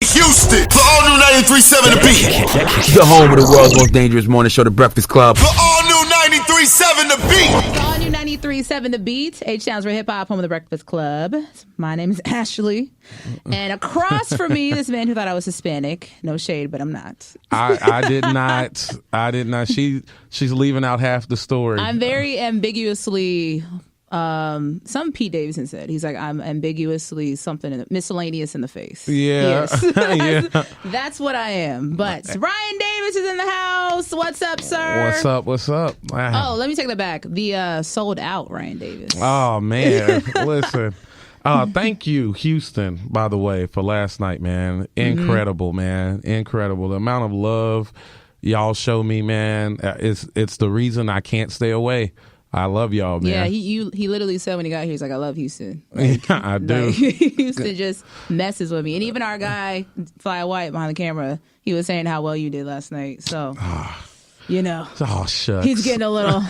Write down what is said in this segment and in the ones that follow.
Houston, the all new 93.7 The Beat. The home of the world's most dangerous morning show, The Breakfast Club. The all new 93.7 The Beat. The all new 93.7 The Beat. H-Towns for hip hop, home of The Breakfast Club. My name is Ashlee. And across from me, this man who thought I was Hispanic. No shade, but I'm not. I did not. She's leaving out half the story. I'm very ambiguously... some Pete Davidson said he's like, I'm ambiguously something miscellaneous in the face. Yeah. Yes. That's what I am. But Ryan Davis is in the house. What's up, sir? What's up? Oh, let me take that back. The sold out Ryan Davis. Oh man, listen. Thank you, Houston, by the way, for last night, man. Incredible, man. Incredible. The amount of love y'all show me, man. It's the reason I can't stay away. I love y'all, man. Yeah, he literally said when he got here, he's like, I love Houston. Like, I do. Like, Houston just messes with me. And even our guy, Fly White, behind the camera, he was saying how well you did last night. So, you know. Oh, shucks. He's getting a little,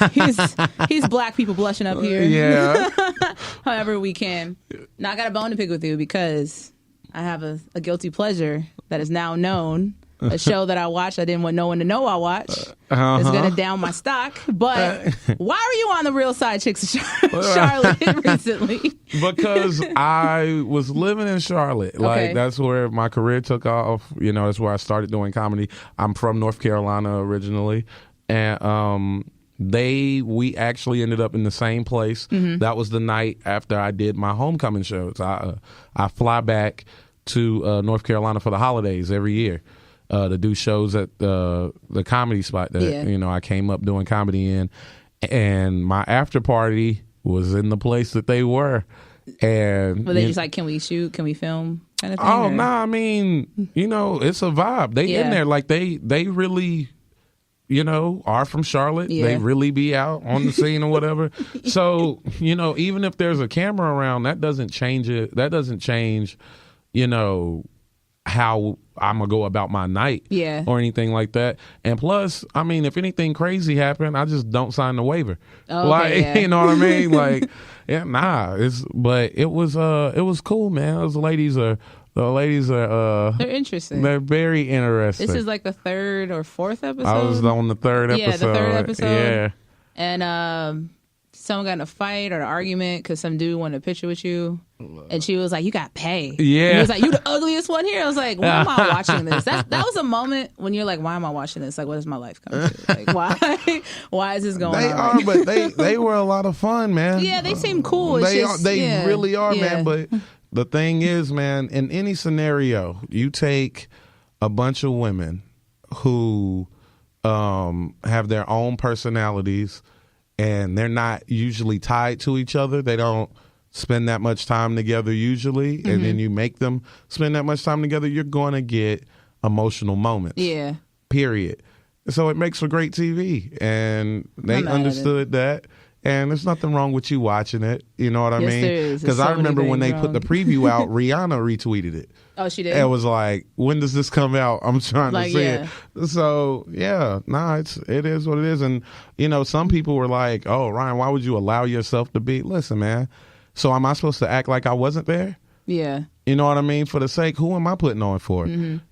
he's black people blushing up here. Yeah. However we can. Now, I got a bone to pick with you because I have a guilty pleasure that is now known. A show that I watched, I didn't want no one to know I watched. It's going to down my stock. But why were you on the Real Sidechicks Charlotte recently? Because I was living in Charlotte. Like, that's where my career took off. You know, that's where I started doing comedy. I'm from North Carolina originally. And we actually ended up in the same place. That was the night after I did my homecoming shows. I fly back to North Carolina for the holidays every year. To do shows at the comedy spot that you know I came up doing comedy in, and my after party was in the place that they were. And they just like, can we shoot? Can we film? Kind of thing. Oh no, I mean, you know, it's a vibe. They in there like they really, you know, are from Charlotte. Yeah. They really be out on the scene or whatever. So you know, even if there's a camera around, that doesn't change it. That doesn't change, you know, how I'm gonna go about my night or anything like that. And plus, I mean, if anything crazy happened, I just don't sign the waiver. You know what I mean? Like, but it was cool, man. Those ladies are they're interesting. They're very interesting. This is like the third or fourth episode. I was on the third episode. Yeah, the third episode. Yeah. And someone got in a fight or an argument because some dude wanted a picture with you. And she was like, you got pay. Yeah. And he was like, you the ugliest one here. I was like, why am I watching this? That was a moment when you're like, why am I watching this? Like, what does my life come to? Like, why is this going on? But they were a lot of fun, man. Yeah, they seem cool. They really are, man. But the thing is, man, in any scenario, you take a bunch of women who have their own personalities and they're not usually tied to each other. They don't spend that much time together usually, and then you make them spend that much time together, you're going to get emotional moments. Yeah. Period. So it makes for great TV, and they understood that. And there's nothing wrong with you watching it. You know what I mean? Because I remember when they put the preview out, Rihanna retweeted it. Oh, she did? It was like, when does this come out? I'm trying to see it. So, it is what it is. And, you know, some people were like, oh, Ryan, why would you allow yourself to be? Listen, man. So am I supposed to act like I wasn't there? Yeah. You know what I mean? For the sake, who am I putting on for?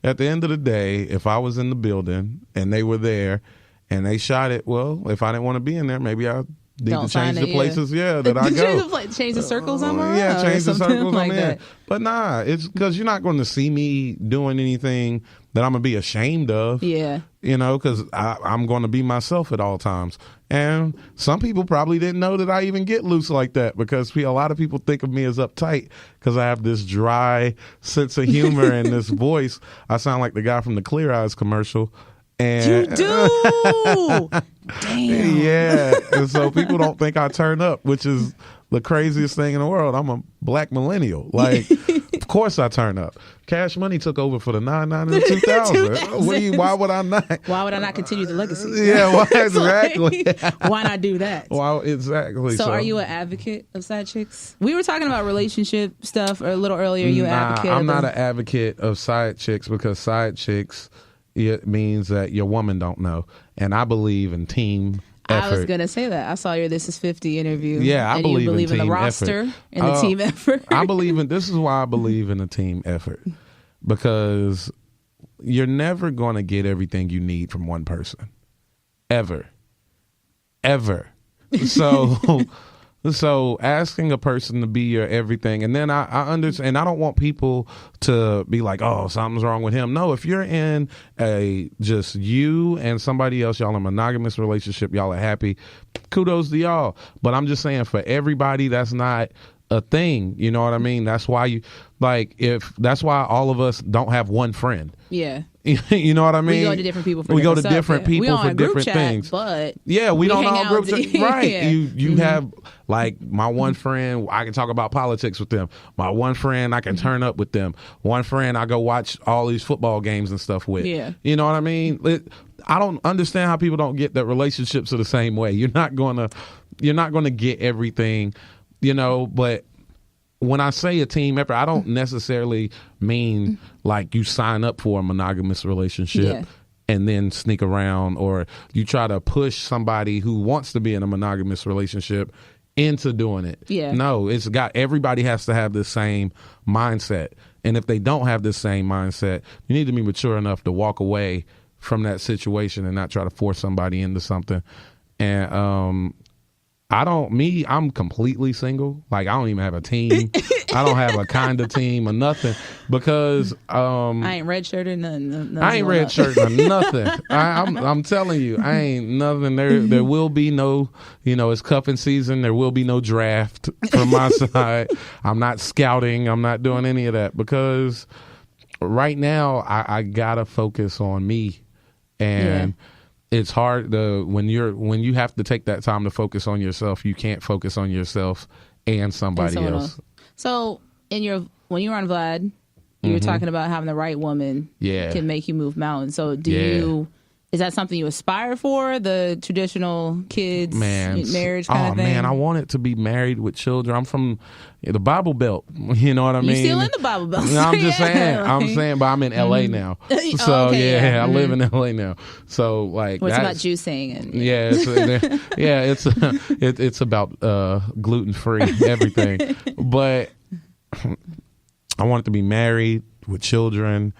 At the end of the day, if I was in the building and they were there and they shot it, well, if I didn't want to be in there, maybe I need to change the places, that I go. Change the circles I'm around. Yeah, change the circles like I'm in. that. But nah, it's because you're not going to see me doing anything that I'm going to be ashamed of. Yeah. You know, because I'm going to be myself at all times. And some people probably didn't know that I even get loose like that, because a lot of people think of me as uptight because I have this dry sense of humor and this voice. I sound like the guy from the Clear Eyes commercial. And you do. Damn. Yeah. And so people don't think I turn up, which is the craziest thing in the world. I'm a black millennial. Like, of course I turn up. Cash Money took over for the 99 and the 2000. Why would I not? Why would I not continue the legacy? Yeah, well, exactly. Why not do that? Well, exactly. So are you an advocate of side chicks? We were talking about relationship stuff a little earlier. You an advocate? I'm not an advocate of side chicks, because side chicks, it means that your woman don't know. And I believe in team effort. I was going to say that. I saw your This Is 50 interview. Yeah, I believe in the team roster effort. and the team effort. This is why I believe in a team effort. because you're never going to get everything you need from one person. Ever. So asking a person to be your everything, and then I understand, I don't want people to be like, oh, something's wrong with him. No, if you're in just you and somebody else, y'all in a monogamous relationship, y'all are happy, kudos to y'all. But I'm just saying, for everybody, that's not a thing. You know what I mean? That's why that's why all of us don't have one friend. Yeah. You know what I mean? We go to different people for we different go to different stuff, people we for different things. But yeah, we don't all group chat. Right. Yeah. You have like my one friend, I can talk about politics with them. My one friend, I can turn up with them. One friend, I go watch all these football games and stuff with. Yeah. You know what I mean? I don't understand how people don't get that relationships are the same way. You're not gonna get everything, but when I say a team effort, I don't necessarily mean like you sign up for a monogamous relationship and then sneak around, or you try to push somebody who wants to be in a monogamous relationship into doing it. Yeah. No, everybody has to have the same mindset. And if they don't have the same mindset, you need to be mature enough to walk away from that situation and not try to force somebody into something. And I'm completely single. Like, I don't even have a team. I don't have a kind of team or nothing, because I ain't redshirted nothing. I ain't redshirting nothing. I'm telling you, I ain't nothing. There will be no, it's cuffing season. There will be no draft from my side. I'm not scouting. I'm not doing any of that, because right now I gotta focus on me, and it's hard when you have to take that time to focus on yourself. You can't focus on yourself and somebody else. So when you were on Vlad, you were talking about having the right woman can make you move mountains. So is that something you aspire for? The traditional kids marriage kind of thing? Oh man, I want it to be married with children. I'm from the Bible Belt. You know what I mean? You still in the Bible Belt? No, I'm just saying, but I'm in LA now. So I live in LA now. So like, it's about juicing and it's about gluten free everything. But I want it to be married with children.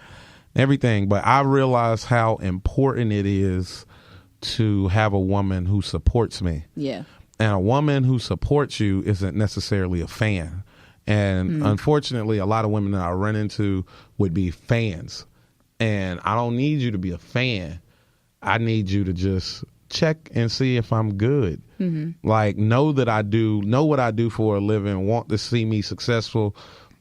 Everything. But I realize how important it is to have a woman who supports me. Yeah. And a woman who supports you isn't necessarily a fan. And unfortunately, a lot of women that I run into would be fans. And I don't need you to be a fan. I need you to just check and see if I'm good. Mm-hmm. Like, know what I do for a living, want to see me successful,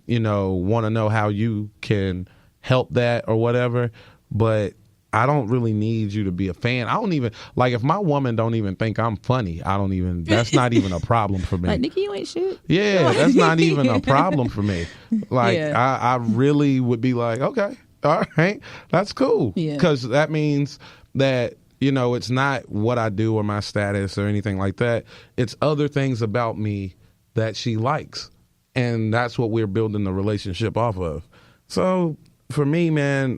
want to know how you can help that or whatever, but I don't really need you to be a fan. I don't even, like, if my woman don't even think I'm funny, that's not even a problem for me. Like, Nikki, you ain't shit. Yeah, that's not even a problem for me. Like, I really would be like, okay, all right, that's cool. Because that means that, it's not what I do or my status or anything like that. It's other things about me that she likes. And that's what we're building the relationship off of. So for me, man,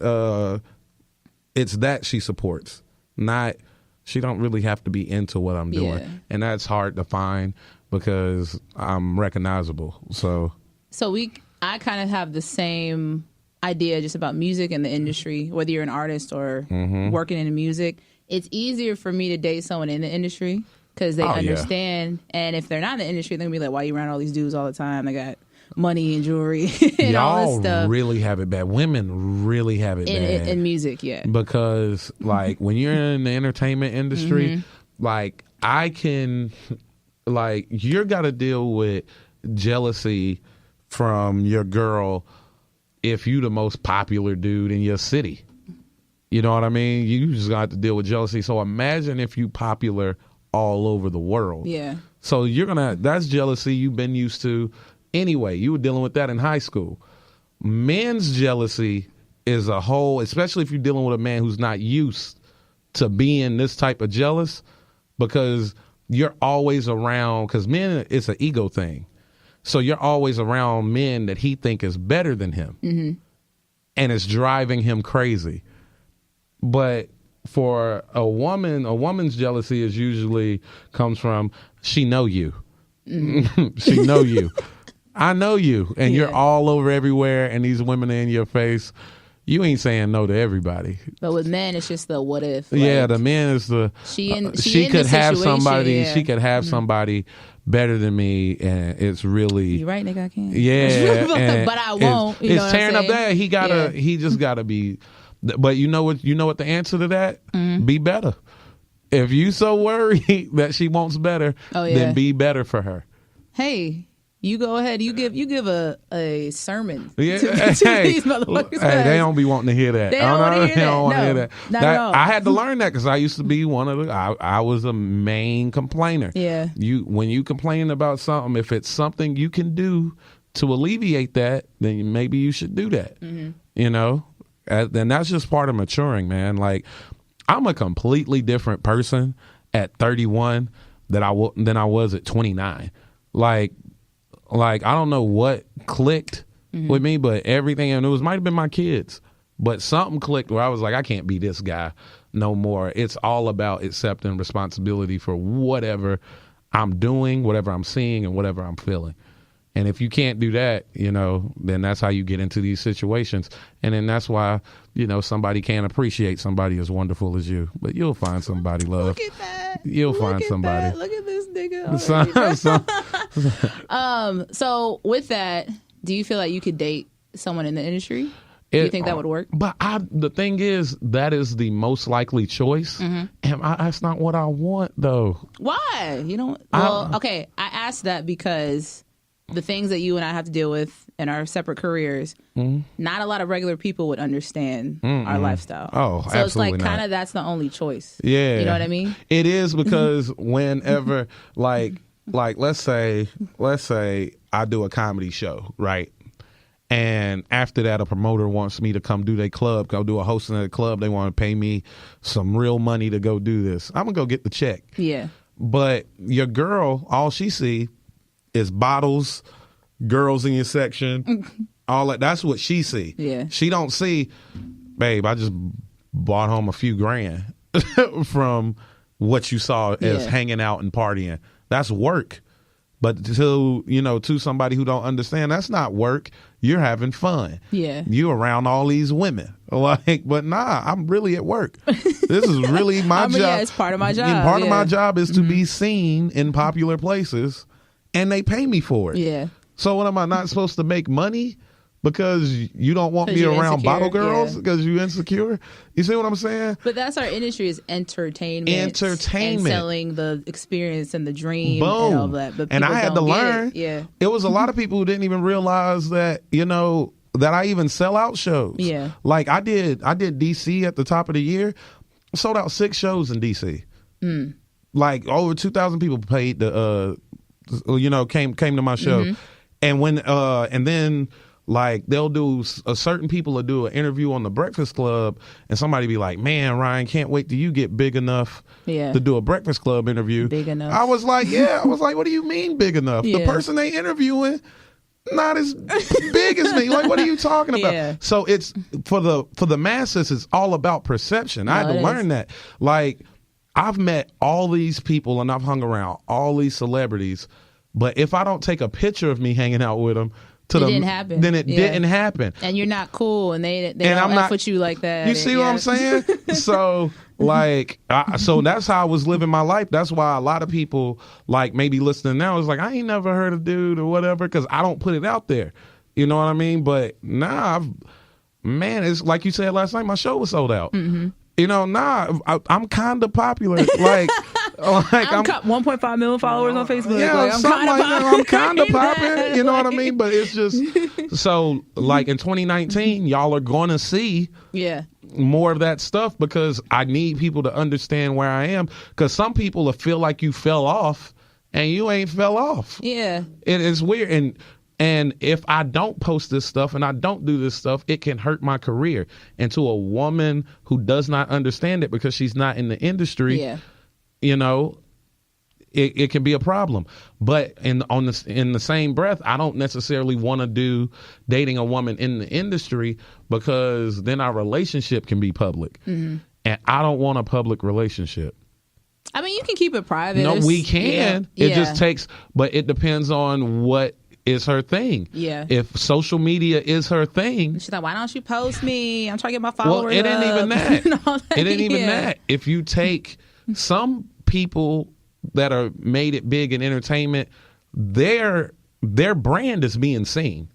it's that she supports, not, she don't really have to be into what I'm doing. And that's hard to find because I'm recognizable. So I kind of have the same idea just about music and the industry, whether you're an artist or working in music. It's easier for me to date someone in the industry because they understand. And if they're not in the industry, they're going to be like, why you around all these dudes all the time? They got money and jewelry and all this stuff. Really have it bad. Women really have it bad. In music, Because, like, when you're in the entertainment industry, like, you're got to deal with jealousy from your girl if you the most popular dude in your city. You know what I mean? You just got to deal with jealousy. So imagine if you popular all over the world. Yeah. So that's jealousy you've been used to. Anyway, you were dealing with that in high school. Men's jealousy is a whole, especially if you're dealing with a man who's not used to being this type of jealous, because you're always around, because men, it's an ego thing. So you're always around men that he think is better than him. Mm-hmm. And it's driving him crazy. But for a woman's jealousy is usually comes from, she know you. Mm-hmm. She know you. I know you, and you're all over everywhere, and these women are in your face. you ain't saying no to everybody. But with men, it's just the what if. Yeah, the men is the she could have somebody. Yeah. She could have somebody better than me, and it's really you're right, nigga. I can't. Yeah, but I won't. It's tearing up that he gotta. He just gotta be. But you know what? You know what the answer to that? Be better. If you so worried that she wants better, then be better for her. Hey. You go ahead. You give a sermon to these motherfuckers. Hey, they don't be wanting to hear that. They don't want to hear that. Don't want to hear that. Not at all. I had to learn that because I used to be one of the. I was a main complainer. Yeah. When you complain about something, if it's something you can do to alleviate that, then maybe you should do that. You know, and that's just part of maturing, man. Like, I'm a completely different person at 31 than I was at 29. Like, I don't know what clicked with me, but everything, and it might have been my kids, but something clicked where I was like, I can't be this guy no more. It's all about accepting responsibility for whatever I'm doing, whatever I'm seeing, and whatever I'm feeling. And if you can't do that, you know, then that's how you get into these situations. And then that's why, you know, somebody can't appreciate somebody as wonderful as you. But you'll find somebody, love. Look at that. You'll find somebody. That. Look at this nigga. So with that, do you feel like you could date someone in the industry? Do you think that would work? But the thing is, that is the most likely choice. And that's not what I want, though. Why? You don't? Well, okay. I asked that because the things that you and I have to deal with in our separate careers, not a lot of regular people would understand our lifestyle. Oh, so absolutely it's like kind of that's the only choice. Yeah, you know what I mean. It is because whenever, like let's say I do a comedy show, right? And after that, a promoter wants me to come do their club, go do a hosting at a club. They want to pay me some real money to go do this. I'm gonna go get the check. Yeah. But your girl, all she see is bottles, girls in your section, all that. That's what she see. Yeah. She don't see, babe, I just brought home a few grand from what you saw as hanging out and partying. That's work. But to somebody who don't understand, that's not work. You're having fun. Yeah. You around all these women. But nah, I'm really at work. This is really my job. Yeah, it's part of my job. And part of my job is to be seen in popular places, and they pay me for it. Yeah. So what, am I not supposed to make money because you don't want me around bottle girls because you're insecure? You see what I'm saying? But that's our industry, is entertainment. And selling the experience and the dream. Boom. And all that. But and I had to learn. It was a lot of people who didn't even realize that, that I even sell out shows. Yeah. Like I did DC at the top of the year. Sold out 6 shows in DC. Like over 2,000 people paid to came to my show. And when and then like they'll do certain people will do an interview on the Breakfast Club, and somebody be like, man, Ryan, can't wait till you get big enough to do a Breakfast Club interview. Big enough. I was like, what do you mean big enough? The person they interviewing not as big as me. Like, what are you talking about? Yeah. So it's for the masses, it's all about perception. I had to learn that. Like, I've met all these people and I've hung around all these celebrities, but if I don't take a picture of me hanging out with them, didn't happen. Then it didn't happen. And you're not cool, and they don't F with you like that. You see what I'm saying? So so that's how I was living my life. That's why a lot of people like maybe listening now is like, I ain't never heard of dude or whatever, because I don't put it out there. You know what I mean? But it's like you said last night, my show was sold out. I'm kind of popular. Like I'm 1.5 million followers on Facebook. Yeah, like, I'm kind of popping. You know what I mean? But it's just so like in 2019, y'all are going to see more of that stuff, because I need people to understand where I am. Because some people will feel like you fell off, and you ain't fell off. Yeah, it is weird. And if I don't post this stuff and I don't do this stuff, it can hurt my career. And to a woman who does not understand it because she's not in the industry, it can be a problem. But in the same breath, I don't necessarily want to do dating a woman in the industry, because then our relationship can be public. And I don't want a public relationship. I mean, you can keep it private. No, we can. It just takes, but it depends on what is her thing. Yeah. If social media is her thing. She's like, why don't you post me? I'm trying to get my followers. Well, it ain't even that. It ain't even Yeah. that. If you take some people that are made it big in entertainment, their brand is being seen.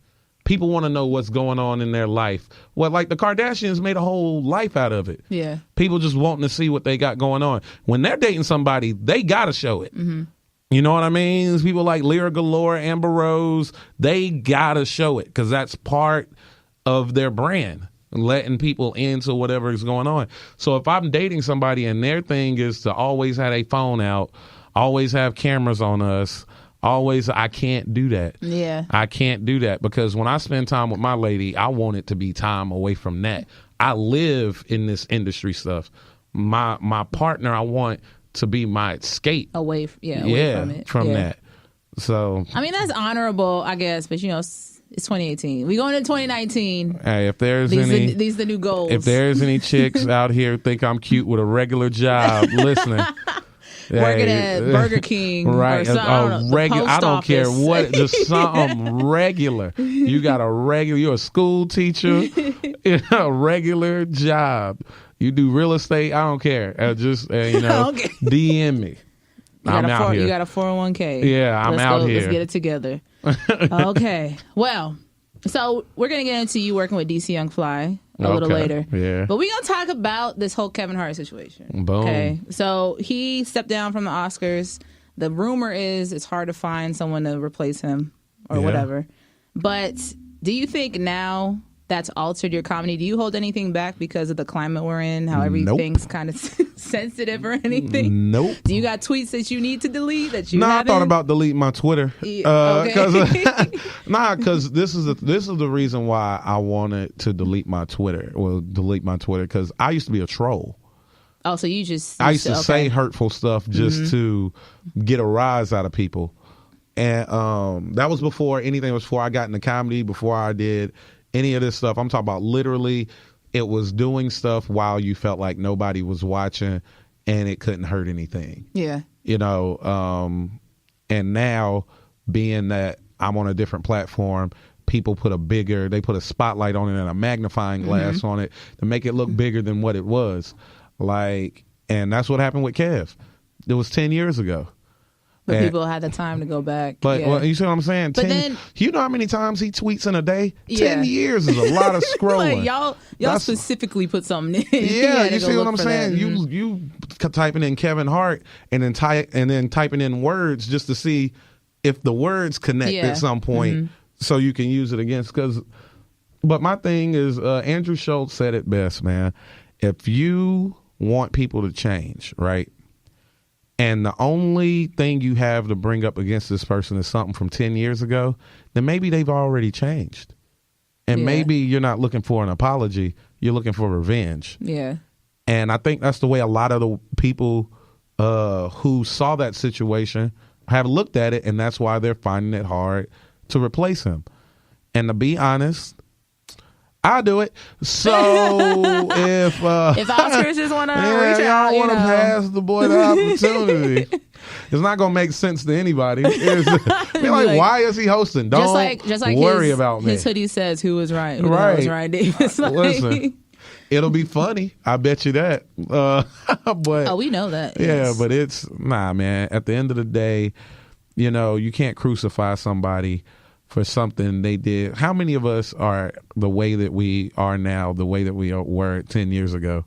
People want to know what's going on in their life. Well, like the Kardashians made a whole life out of it. Yeah. People just wanting to see what they got going on. When they're dating somebody, they got to show it. Mm-hmm. You know what I mean? There's people like Lyra Galore, Amber Rose, they got to show it because that's part of their brand, letting people into whatever is going on. So if I'm dating somebody and their thing is to always have a phone out, always have cameras on us, I can't do that. Yeah. I can't do that because when I spend time with my lady, I want it to be time away from that. I live in this industry stuff. My partner, I want to be my escape. Away from it. From that. So I mean, that's honorable, I guess, but you know, it's 2018. We going into 2019. Hey, if there's these are the new goals. If there's any chicks out here who think I'm cute with a regular job listening. Working at Burger King, right? Or something, I don't care what, just something regular. You got you're a school teacher, a regular job. You do real estate. I don't care. Just Okay. DM me. I'm out here. You got a 401k. Yeah, I'm out here. Let's get it together. Okay. Well, so we're gonna get into you working with DC Young Fly a little later. Yeah. But we're gonna talk about this whole Kevin Hart situation. Boom. Okay. So he stepped down from the Oscars. The rumor is it's hard to find someone to replace him or whatever. But do you think now that's altered your comedy? Do you hold anything back because of the climate we're in? How everything's kind of sensitive or anything? Nope. Do you got tweets that you need to delete that you No, haven't? I thought about deleting my Twitter. Okay. Because this is the reason why I wanted to delete my Twitter. Well, delete my Twitter because I used to be a troll. Oh, so you I used to say hurtful stuff just to get a rise out of people, and that was before anything. Was before I got into comedy. Before I did any of this stuff. I'm talking about literally it was doing stuff while you felt like nobody was watching and it couldn't hurt anything. Yeah. You know, and now being that I'm on a different platform, people put a spotlight on it and a magnifying glass on it to make it look bigger than what it was. Like, and that's what happened with Kev. It was 10 years ago. But people had the time to go back. But well, you see what I'm saying? But then, you know how many times he tweets in a day? 10 years is a lot of scrolling. Like y'all specifically put something in. Yeah, you see what I'm saying? You typing in Kevin Hart and then typing in words just to see if the words connect at some point, so you can use it against. But my thing is, Andrew Schultz said it best, man. If you want people to change, right? And the only thing you have to bring up against this person is something from 10 years ago, then maybe they've already changed. And maybe you're not looking for an apology, you're looking for revenge. Yeah. And I think that's the way a lot of the people who saw that situation have looked at it, and that's why they're finding it hard to replace him. And to be honest, I'll do it. So if Oscars just want to reach out, I want to pass the boy the opportunity. It's not gonna make sense to anybody. Be like, why is he hosting? Don't just like worry about me. His hoodie says, "Who was right? Who was Ryan Davis?" Like, listen, it'll be funny. I bet you that. But we know that. Yeah, yes. but it's man. At the end of the day, you know, you can't crucify somebody for something they did. How many of us are the way that we are now, the way that we were 10 years ago?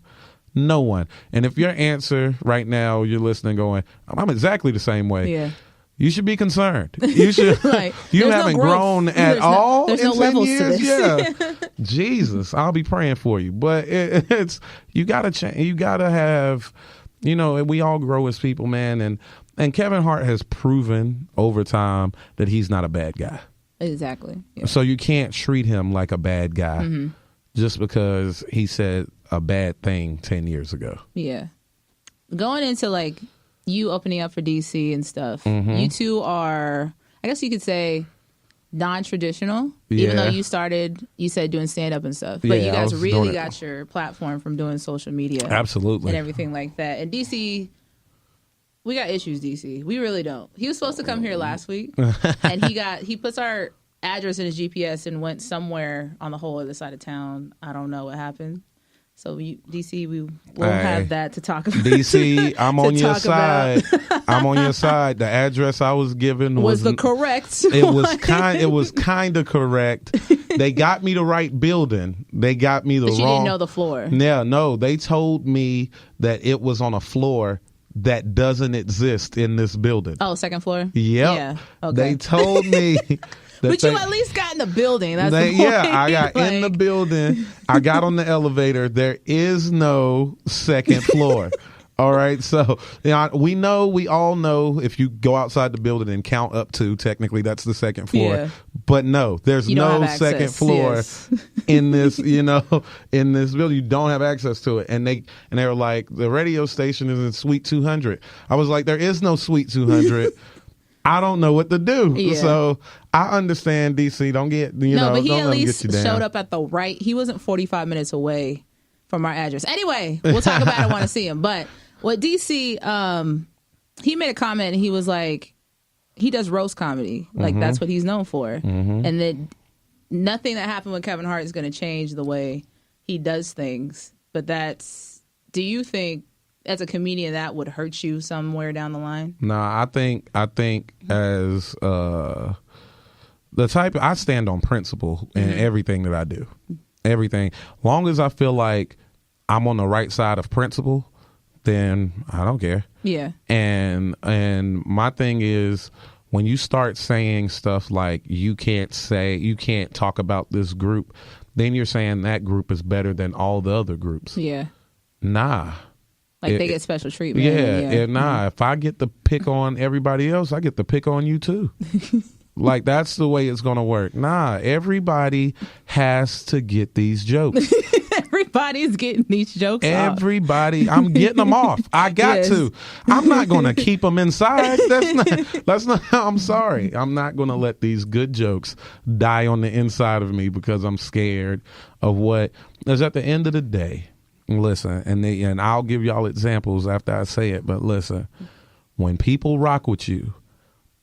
No one. And if your answer right now, you're listening going, I'm exactly the same way. Yeah. You should be concerned. You should. Like, you haven't grown at all there's in no 10 levels years. to this. Yeah. Jesus, I'll be praying for you. But it's you gotta change. You gotta have. You know, we all grow as people, man. And Kevin Hart has proven over time that he's not a bad guy. Exactly. Yeah. So you can't treat him like a bad guy just because he said a bad thing 10 years ago. Yeah. Going into like you opening up for DC and stuff, you two are, I guess you could say, non-traditional. Even though you said doing stand-up and stuff. But you guys really got your platform from doing social media. Absolutely. And everything like that. And DC, We got issues, DC. We really don't. He was supposed to come here last week, and he puts our address in his GPS and went somewhere on the whole other side of town. I don't know what happened. So DC, we will have that to talk about. DC, I'm on your side. I'm on your side. The address I was given was the correct. It was kind of correct. They got me the right building. They got me the wrong. But you didn't know the floor. Yeah, no. They told me that it was on a floor that doesn't exist in this building. Oh, second floor? Yep. Yeah. Okay. They told me. But you at least got in the building. That's the point. Yeah, I got in the building. I got on the elevator. There is no second floor. All right. So we all know if you go outside the building and count up to, technically that's the second floor. Yeah. But no, there's no second floor in this, in this building. You don't have access to it. And they were like, the radio station is in Suite 200. I was like, there is no Suite 200. I don't know what to do. Yeah. So I understand, DC. Don't get, but he at least showed up at the right. He wasn't 45 minutes away from our address. Anyway, we'll talk about it. I want to see him. But what DC, he made a comment and he was like, he does roast comedy. Like, that's what he's known for. Mm-hmm. And that nothing that happened with Kevin Hart is going to change the way he does things. But do you think, as a comedian, that would hurt you somewhere down the line? No, I think as the type, I stand on principle in everything that I do. Everything. Long as I feel like I'm on the right side of principle, then I don't care. Yeah. And my thing is, when you start saying stuff like you can't talk about this group, then you're saying that group is better than all the other groups. Yeah. Nah. Like they get special treatment. Yeah. Nah. If I get to pick on everybody else, I get to pick on you too. Like, that's the way it's going to work. Nah, everybody has to get these jokes. Everybody's getting these jokes Everybody. Off. I'm getting them off. I got to. I'm not going to keep them inside. That's not, I'm sorry. I'm not going to let these good jokes die on the inside of me because I'm scared of what is at the end of the day. Listen, and I'll give y'all examples after I say it, but listen, when people rock with you,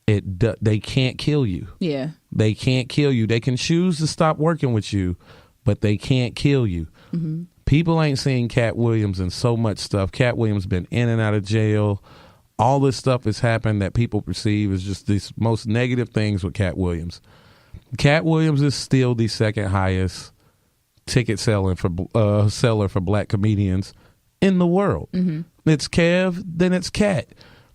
they can't kill you. Yeah. They can't kill you. They can choose to stop working with you, but they can't kill you. Mm-hmm. People ain't seen Cat Williams and so much stuff. Cat Williams been in and out of jail. All this stuff has happened that people perceive as just these most negative things with Cat Williams. Cat Williams is still the second highest ticket seller for black comedians in the world. Mm-hmm. It's Kev, then it's Cat.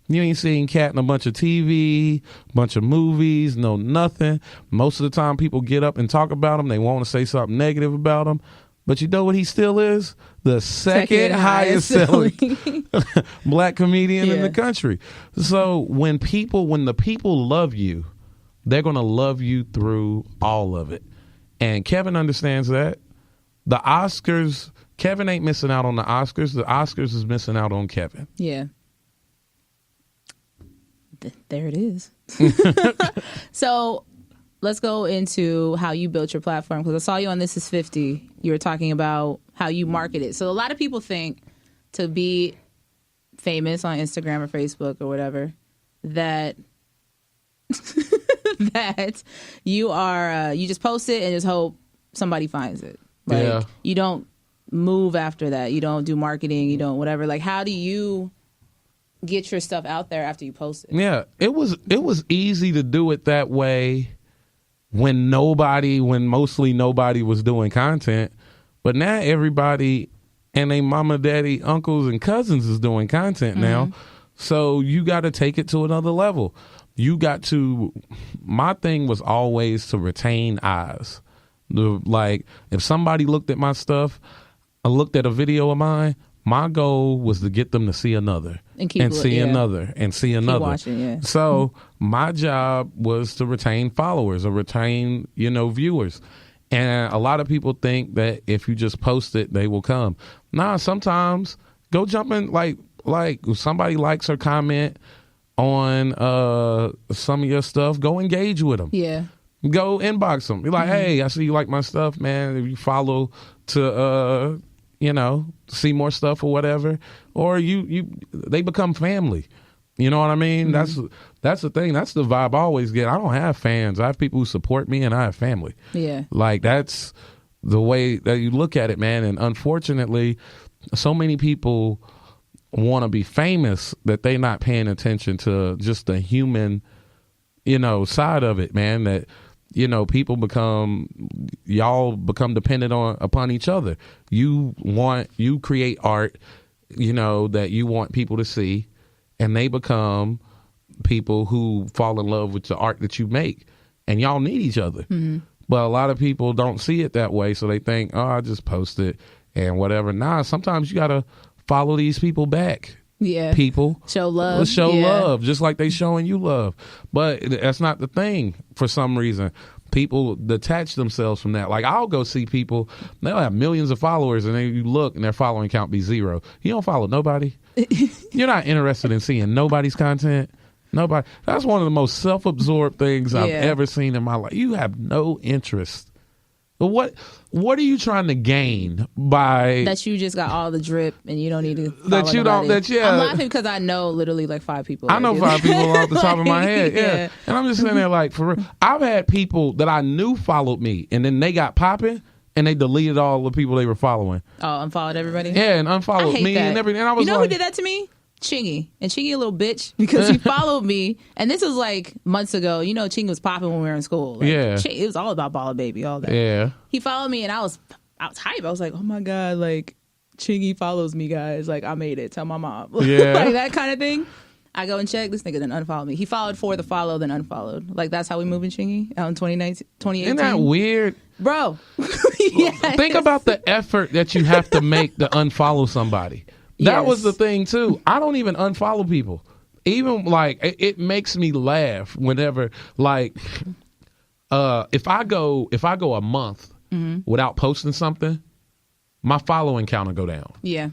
You ain't seen Cat in a bunch of TV, bunch of movies, no nothing. Most of the time people get up and talk about him. They want to say something negative about him. But you know what he still is? The second highest selling black comedian in the country. So when the people love you, they're going to love you through all of it. And Kevin understands that. The Oscars, Kevin ain't missing out on the Oscars. The Oscars is missing out on Kevin. Yeah. There it is. So let's go into how you built your platform, because I saw you on This Is 50. You were talking about how you market it. So a lot of people think to be famous on Instagram or Facebook or whatever, that that you are you just post it and just hope somebody finds it. Like, you don't move after that. You don't do marketing. You don't whatever. Like, how do you get your stuff out there after you post it? Yeah, it was easy to do it that way when mostly nobody was doing content. But now everybody and their mama, daddy, uncles, and cousins is doing content now. So you got to take it to another level. My thing was always to retain eyes. Like, if somebody looked at my stuff, I looked at a video of mine, my goal was to get them to see another and see another and see another. Keep watching, So my job was to retain followers or retain, viewers. And a lot of people think that if you just post it, they will come. Nah, sometimes go jump in, like if somebody likes or comment on some of your stuff, go engage with them. Yeah. Go inbox them. Be like, hey, I see you like my stuff, man. If you follow to, see more stuff or whatever, or they become family. You know what I mean? That's the thing. That's the vibe I always get. I don't have fans. I have people who support me, and I have family. Yeah. Like, that's the way that you look at it, man. And unfortunately, so many people want to be famous that they not paying attention to just the human, side of it, man. That, people y'all become dependent upon each other. You create art, that you want people to see, and they become people who fall in love with the art that you make, and y'all need each other. Mm-hmm. But a lot of people don't see it that way, so they think, oh, I just post it and whatever. Nah, sometimes you got to follow these people back. Yeah. People. Show love. Show love, just like they showing you love. But that's not the thing for some reason. People detach themselves from that. Like, I'll go see people, they'll have millions of followers, and then you look and their following count be 0. You don't follow nobody. You're not interested in seeing nobody's content. Nobody. That's one of the most self-absorbed things I've ever seen in my life. You have no interest. But what are you trying to gain by that? You just got all the drip and you don't need to follow nobody. I'm laughing because I know literally like 5 people. I know 5 people off the top of my head. Yeah. And I'm just sitting there like, for real. I've had people that I knew followed me, and then they got popping, and they deleted all the people they were following. Oh, unfollowed everybody? Yeah, and unfollowed me and everything. And I was who did that to me? Chingy. And Chingy a little bitch because he followed me. And this was like months ago. Chingy was popping when we were in school. Like, it was all about Baller Baby, all that. Yeah. He followed me, and I was hype. I was like, oh my God, like, Chingy follows me, guys. Like, I made it. Tell my mom. Yeah. Like that kind of thing. I go and check. This nigga then unfollowed me. He followed for the follow, then unfollowed. Like, that's how we move in Chingy out in 2018. Isn't that weird? Bro. Think about the effort that you have to make to unfollow somebody. That was the thing too. I don't even unfollow people. Even like it makes me laugh whenever like if I go a month without posting something, my following count will go down. Yeah.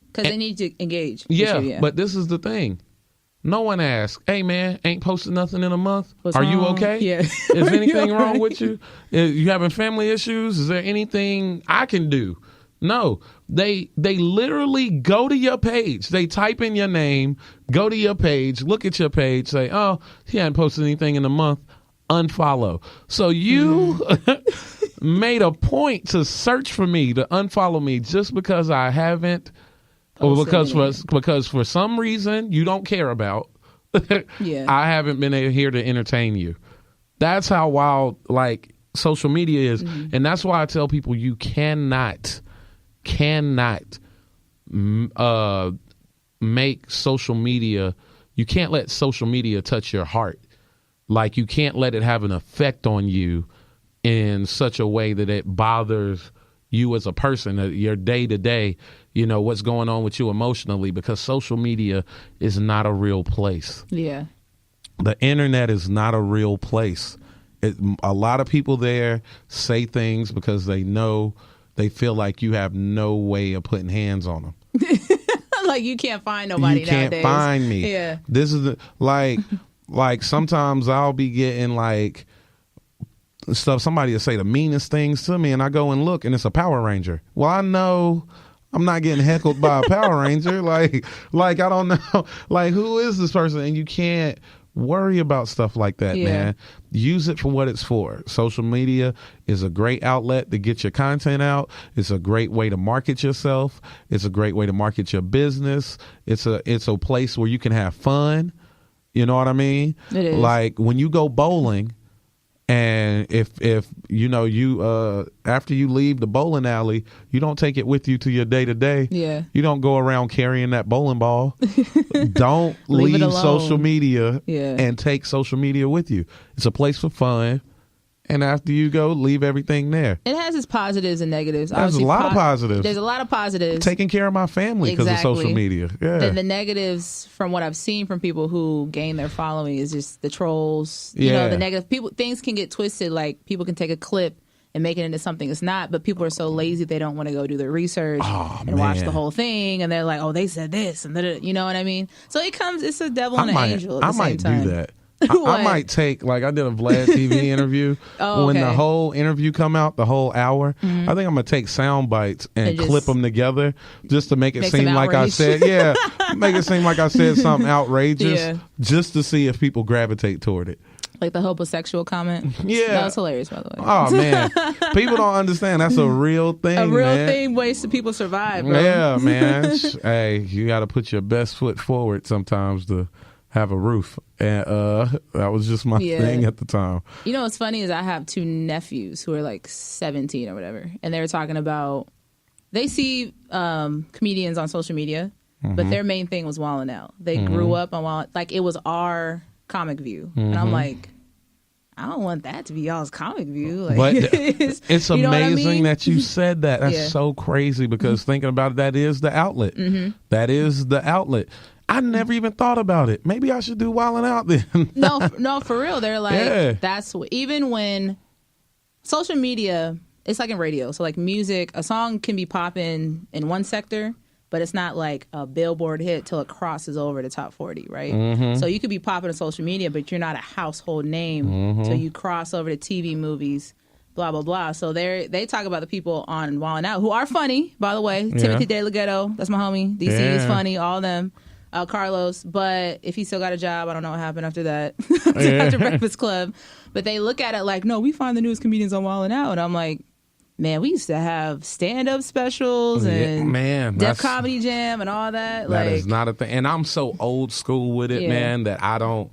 Because they need to engage. Yeah, but this is the thing. No one asks, hey man, ain't posted nothing in a month. Are you okay? Yeah. Is anything wrong with you? You having family issues? Is there anything I can do? No, they literally go to your page. They type in your name, go to your page, look at your page, say, oh, he hadn't posted anything in a month, unfollow. So you made a point to search for me, to unfollow me just because I haven't, or because for some reason you don't care about, I haven't been here to entertain you. That's how wild like social media is. And that's why I tell people you cannot make social media, you can't let social media touch your heart. Like, you can't let it have an effect on you in such a way that it bothers you as a person, your day to day, what's going on with you emotionally, because social media is not a real place. Yeah. The internet is not a real place. A lot of people there say things because they feel like you have no way of putting hands on them. Like, you can't find nobody nowadays. You can't find me. Yeah. This is like sometimes I'll be getting like stuff, somebody will say the meanest things to me, and I go and look, and it's a Power Ranger. Well, I know I'm not getting heckled by a Power Ranger. Like I don't know. Like, who is this person? And you can't worry about stuff like that, man. Use it for what it's for. Social media is a great outlet to get your content out. It's a great way to market yourself. It's a great way to market your business. It's a place where you can have fun. You know what I mean? It is. Like, when you go bowling, and if you after you leave the bowling alley, you don't take it with you to your day to day. Yeah. You don't go around carrying that bowling ball. Don't leave social media and take social media with you. It's a place for fun. And after you go, leave everything there. It has its positives and negatives. There's a lot of positives. There's a lot of positives. Taking care of my family because of social media. Yeah. Then the negatives, from what I've seen from people who gain their following, is just the trolls. You know, the negative people. Things can get twisted. Like, people can take a clip and make it into something it's not, but people are so lazy they don't want to go do their research and watch the whole thing, and they're like, oh, they said this, and you know what I mean? So it's a devil and an angel at the same time. I might do that. I might take, like, I did a Vlad TV interview. When the whole interview come out, the whole hour, I think I'm gonna take sound bites and clip them together just to make it seem like I said, make it seem like I said something outrageous, just to see if people gravitate toward it. Like the homosexual comment. Yeah. That was hilarious, by the way. Oh, man. People don't understand. That's a real thing, A real man. thing, ways to people survive, bro. Yeah, man. Hey, you got to put your best foot forward sometimes to have a roof. And that was just my thing at the time. You know what's funny is I have 2 nephews who are like 17 or whatever. And they were talking about, they see comedians on social media, but their main thing was Wildin' Out. They grew up on Wildin', like it was our comic view. And I'm like, I don't want that to be y'all's comic view. Like, but it's amazing that you said that. That's so crazy because thinking about it, that is the outlet. That is the outlet. I never even thought about it. Maybe I should do Wildin' Out then. No, for real. They're like, that's even when social media, it's like in radio. So like music, a song can be popping in one sector, but it's not like a Billboard hit till it crosses over the top 40, right? So you could be popping on social media, but you're not a household name till you cross over to TV, movies, blah, blah, blah. So they talk about the people on Wildin' Out who are funny, by the way. Timothy DeLaGhetto, that's my homie. DC is funny, all of them. Carlos, but if he still got a job, I don't know what happened after that, after Breakfast Club. But they look at it like, no, we find the newest comedians on Wildin' Out. And I'm like, man, we used to have stand-up specials and Def Comedy Jam and all that. That is not a thing. And I'm so old school with it, man, that I don't,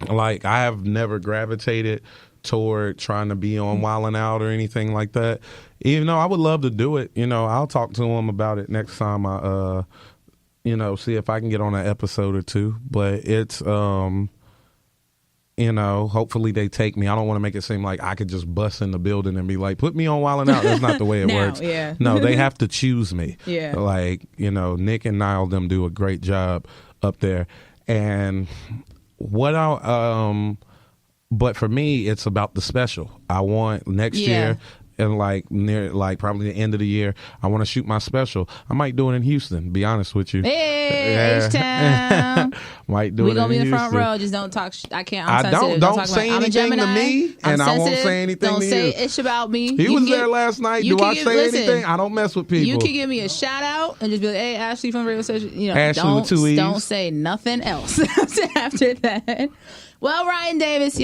like, I have never gravitated toward trying to be on Wildin' Out or anything like that. Even though I would love to do it, you know, I'll talk to him about it next time I, you know, see if I can get on an episode or 2. But it's, you know, hopefully they take me. I don't want to make it seem like I could just bust in the building and be like, put me on Wildin' Out. That's not the way it works. No, they have to choose me. Like, you know, Nick and Niall, them do a great job up there. And what but for me, it's about the special. I want next year, and like near, like probably the end of the year, I want to shoot my special. I might do it in Houston. Be honest with you. Hey, H-Town. Might do we it. We gonna be in the front Houston. row. Just don't talk. I can't. I'm sensitive. Don't say anything to me, and I won't say anything don't to say you. It's about me. He was there last night. Do I say anything? I don't mess with people. You can give me a shout out and just be like, "Hey, Ashlee from Radio Station." You know, Ashlee with 2 E's. Don't say nothing else after that. Well, Ryan Davis,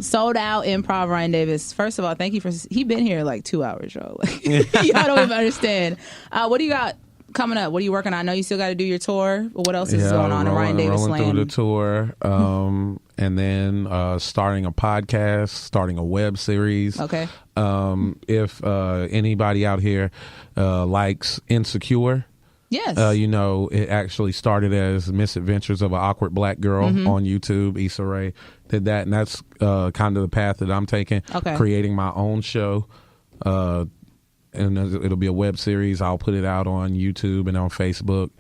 sold out Improv. Ryan Davis. First of all, thank you for he been here like 2 hours, yo. Like, y'all don't even understand. What do you got coming up? What are you working on? I know you still got to do your tour, but what else is going on in Ryan Davis land? Rolling through the tour, and then starting a podcast, starting a web series. Okay. If anybody out here likes Insecure. Yes. You know, it actually started as Misadventures of an Awkward Black Girl on YouTube. Issa Rae did that, and that's kind of the path that I'm taking. Okay. Creating my own show, and it'll be a web series. I'll put it out on YouTube and on Facebook,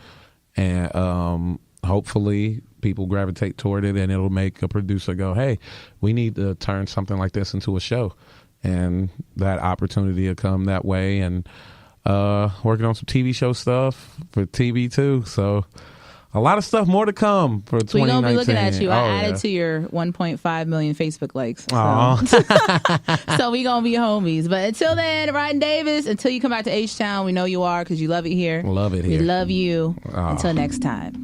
and hopefully people gravitate toward it, and it'll make a producer go, "Hey, we need to turn something like this into a show," and that opportunity will come that way. And working on some TV show stuff for TV too. So a lot of stuff more to come for 2019. We're going to be looking at you. I added to your 1.5 million Facebook likes. So, so we going to be homies. But until then, Ryan Davis, until you come back to H-Town, we know you are because you love it here. Love it here. We love you. Until next time.